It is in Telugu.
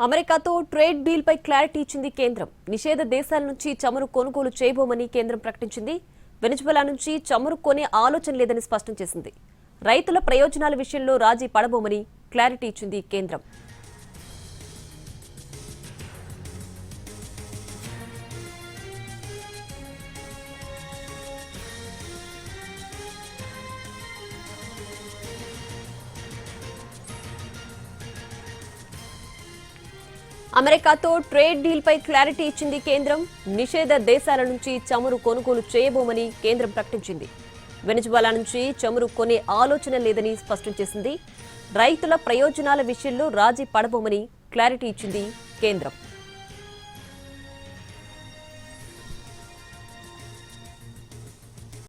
అమెరికాతో ట్రేడ్ డీల్ పై క్లారిటీ ఇచ్చింది కేంద్రం. నిషేధ దేశాల నుంచి చమురు కొనుగోలు చేయబోమని కేంద్రం ప్రకటించింది. వెనిజువెలా నుంచి చమురు కొనే ఆలోచన లేదని స్పష్టం చేసింది. రైతుల ప్రయోజనాల విషయంలో రాజీ పడబోమని క్లారిటీ ఇచ్చింది కేంద్రం. అమెరికాతో ట్రేడ్ డీల్ పై క్లారిటీ ఇచ్చింది కేంద్రం. నిషేధ దేశాల నుంచి చమురు కొనుగోలు చేయబోమని కేంద్రం ప్రకటించింది. వెనిజువెలా నుంచి చమురు కొనే ఆలోచన లేదని స్పష్టం చేసింది. రైతుల ప్రయోజనాల విషయంలో రాజీ పడబోమని క్లారిటీ ఇచ్చింది కేంద్రం.